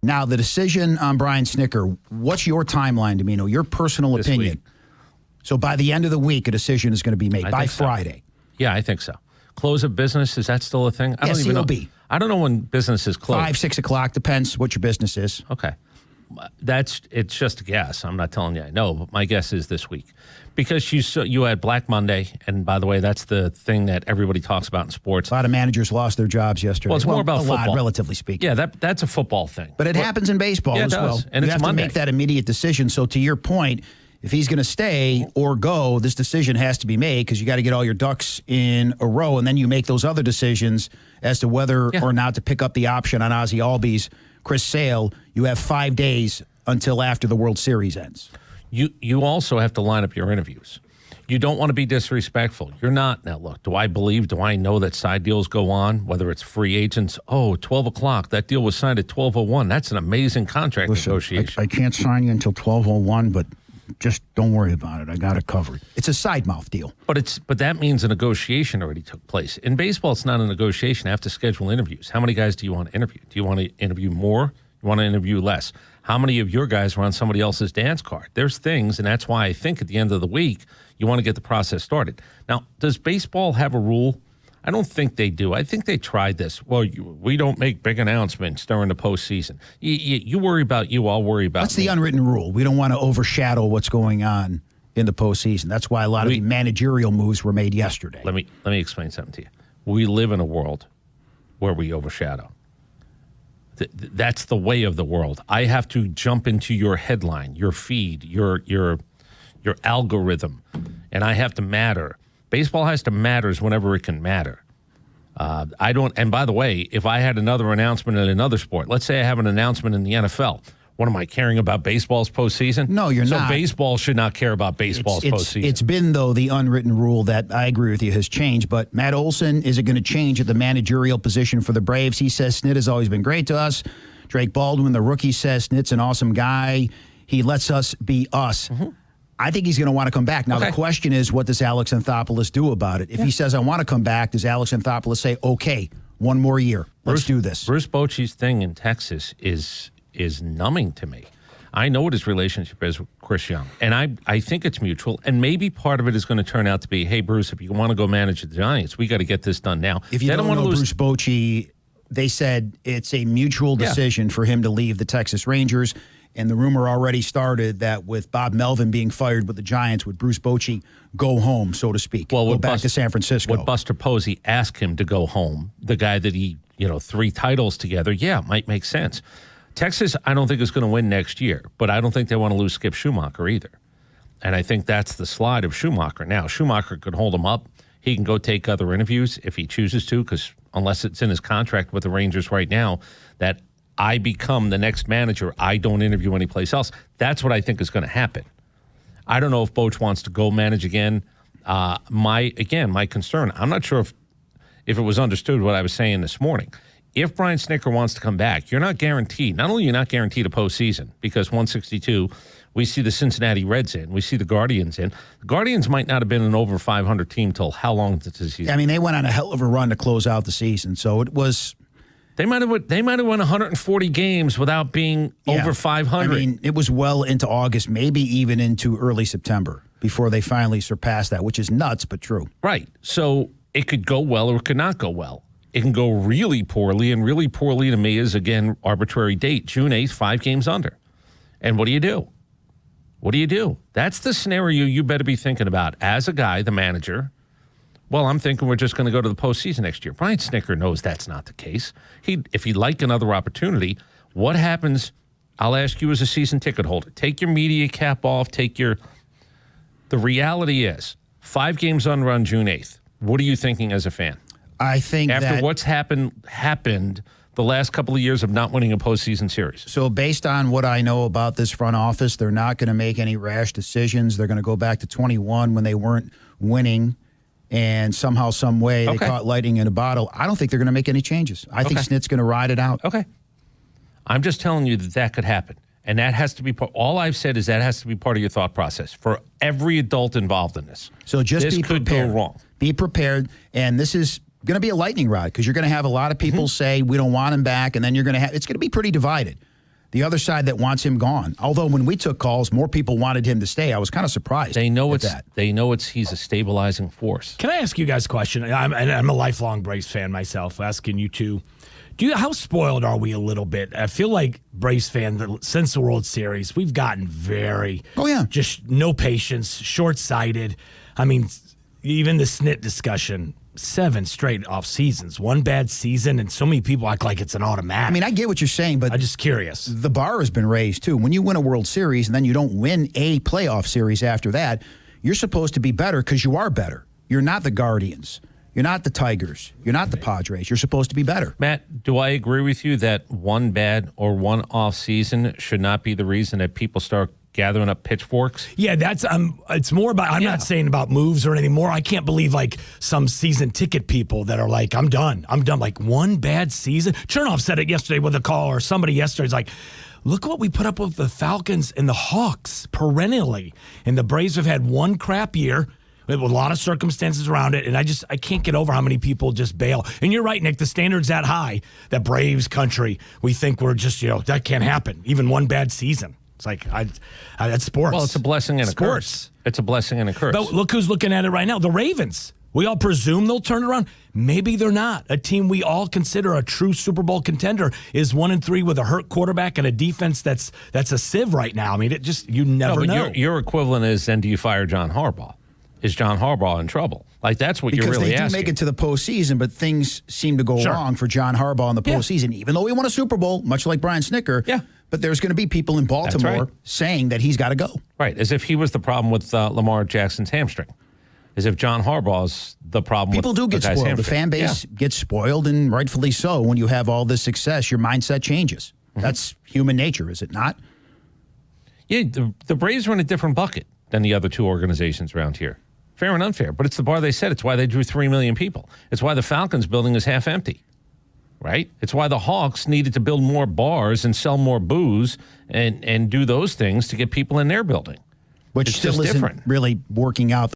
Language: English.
Now, the decision on Brian Snitker, what's your timeline, Dimino? Your personal opinion. Week. So by the end of the week, a decision is going to be made by Friday. Yeah, I think so. Close of business, is that still a thing? I don't even COB. know. I don't know when business is closed. 5, 6 o'clock, depends what your business is. Okay. It's just a guess. I'm not telling you I know, but my guess is this week. Because you had Black Monday, and by the way, that's the thing that everybody talks about in sports. A lot of managers lost their jobs yesterday. Well, it's more about football. A lot, relatively speaking. Yeah, that's a football thing. But it happens in baseball as well. And you it's have Monday. to make that immediate decision. So to your point, if he's going to stay or go, this decision has to be made because you got to get all your ducks in a row, and then you make those other decisions as to whether or not to pick up the option on Ozzie Albies, Chris Sale. You have 5 days until after the World Series ends. You also have to line up your interviews. You don't want to be disrespectful. You're not. Now, look, do I know that side deals go on, whether it's free agents? 12 o'clock. That deal was signed at 12:01. That's an amazing contract negotiation. I can't sign you until 12:01, but just don't worry about it. I got it covered. It's a side mouth deal. But that means a negotiation already took place. In baseball, it's not a negotiation. I have to schedule interviews. How many guys do you want to interview? Do you want to interview more? You want to interview less? How many of your guys were on somebody else's dance card? There's things, and that's why I think at the end of the week, you want to get the process started. Now, does baseball have a rule? I don't think they do. I think they tried this. Well, we don't make big announcements during the postseason. You worry about you, I'll worry about That's me. the unwritten rule. We don't want to overshadow what's going on in the postseason. That's why a lot of the managerial moves were made yesterday. Let me explain something to you. We live in a world where we overshadow. That's the way of the world. I have to jump into your headline, your feed, your algorithm, and I have to matter. Baseball has to matters whenever it can matter. I don't. And by the way, if I had another announcement in another sport, let's say I have an announcement in the NFL, what am I caring about baseball's postseason? No, you're not. So baseball should not care about baseball's postseason. It's been, though, the unwritten rule that I agree with you has changed. But Matt Olson, is it going to change at the managerial position for the Braves? He says Snit has always been great to us. Drake Baldwin, the rookie, says Snit's an awesome guy. He lets us be us. Mm-hmm. I think he's going to want to come back. Now, the question is, what does Alex Anthopoulos do about it? If he says, I want to come back, does Alex Anthopoulos say, okay, one more year, let's do this? Bruce Bochy's thing in Texas is numbing to me. I know what his relationship is with Chris Young, and I think it's mutual, and maybe part of it is going to turn out to be, hey, Bruce, if you want to go manage the Giants, we got to get this done now. If you don't know Bruce Bochy, they said it's a mutual decision for him to leave the Texas Rangers, and the rumor already started that with Bob Melvin being fired with the Giants, would Bruce Bochy go home, so to speak, go back to San Francisco? Would Buster Posey ask him to go home, the guy that he, 3 titles together? Yeah, it might make sense. Texas, I don't think is going to win next year, but I don't think they want to lose Skip Schumacher either. And I think that's the slide of Schumacher. Now, Schumacher could hold him up. He can go take other interviews if he chooses to, because unless it's in his contract with the Rangers right now, that I become the next manager, I don't interview anyplace else. That's what I think is going to happen. I don't know if Boch wants to go manage again. My concern, I'm not sure if it was understood what I was saying this morning. If Brian Snitker wants to come back, you're not guaranteed. Not only are you not guaranteed a postseason, because 162, we see the Cincinnati Reds in, we see the Guardians in. The Guardians might not have been an over 500 team till how long into the season? I mean, they went on a hell of a run to close out the season, so it was. They might have won 140 games without being over 500. I mean, it was well into August, maybe even into early September before they finally surpassed that, which is nuts, but true. Right. So it could go well or it could not go well. It can go really poorly, and really poorly to me is, again, arbitrary date, June 8th, 5 games under. And what do you do? What do you do? That's the scenario you better be thinking about as a guy, the manager. Well, I'm thinking we're just going to go to the postseason next year. Brian Snitker knows that's not the case. If he'd like another opportunity, what happens? I'll ask you as a season ticket holder. Take your media cap off. The reality is 5 games under on June 8th. What are you thinking as a fan? I think after what's happened the last couple of years of not winning a postseason series. So based on what I know about this front office, they're not going to make any rash decisions. They're going to go back to 21 when they weren't winning, and somehow, some way, they caught lightning in a bottle. I don't think they're going to make any changes. I think Snit's going to ride it out. Okay. I'm just telling you that could happen. And that has to be all I've said is that has to be part of your thought process for every adult involved in this. So just this be could prepared. go wrong. Be prepared, and this is going to be a lightning rod because you're going to have a lot of people say we don't want him back, and then you're going to have it's going to be pretty divided. the other side that wants him gone. Although when we took calls, more people wanted him to stay. I was kind of surprised. They know that. He's a stabilizing force. Can I ask you guys a question? I'm a lifelong Braves fan myself. Asking you too. How spoiled are we a little bit? I feel like Braves fans, since the World Series, we've gotten very, just no patience, short-sighted. I mean, even the Snit discussion, 7 straight off seasons, 1 bad season, and so many people act like it's an automatic. I mean, I get what you're saying, but I'm just curious. The bar has been raised, too. When you win a World Series and then you don't win a playoff series after that, you're supposed to be better because you are better. You're not the Guardians. You're not the Tigers. You're not the Padres. You're supposed to be better. Matt, do I agree with you that 1 bad or 1 off season should not be the reason that people start gathering up pitchforks? Yeah, that's it's more about, I'm not saying about moves or anything more. I can't believe like some season ticket people that are like, I'm done. Like 1 bad season. Chernoff said it yesterday with a call, or somebody yesterday. It's like, look what we put up with the Falcons and the Hawks perennially. And the Braves have had 1 crap year with a lot of circumstances around it, and I can't get over how many people just bail. And you're right, Nick, the standard's that high, that Braves country, we think we're just, that can't happen. Even 1 bad season. It's like, that's sports. Well, it's a blessing and a curse. It's a blessing and a curse. But look who's looking at it right now, the Ravens. We all presume they'll turn it around. Maybe they're not. A team we all consider a true Super Bowl contender is 1-3 with a hurt quarterback and a defense that's a sieve right now. I mean, you never know. Your equivalent is, then do you fire John Harbaugh? Is John Harbaugh in trouble? Like, that's what you're really asking. Because they do make it to the postseason, but things seem to go wrong for John Harbaugh in the postseason, even though he won a Super Bowl, much like Brian Snitker. Yeah. But there's going to be people in Baltimore saying that he's got to go. Right, as if he was the problem with Lamar Jackson's hamstring. As if John Harbaugh's the problem people with do get the guy's spoiled. hamstring. The fan base gets spoiled, and rightfully so. When you have all this success, your mindset changes. That's human nature, is it not? Yeah, the Braves are in a different bucket than the other 2 organizations around here. Fair and unfair, but it's the bar they set. It's why they drew 3 million people. It's why the Falcons building is half empty, right? It's why the Hawks needed to build more bars and sell more booze and do those things to get people in their building. Which it's still just isn't different. Really working out.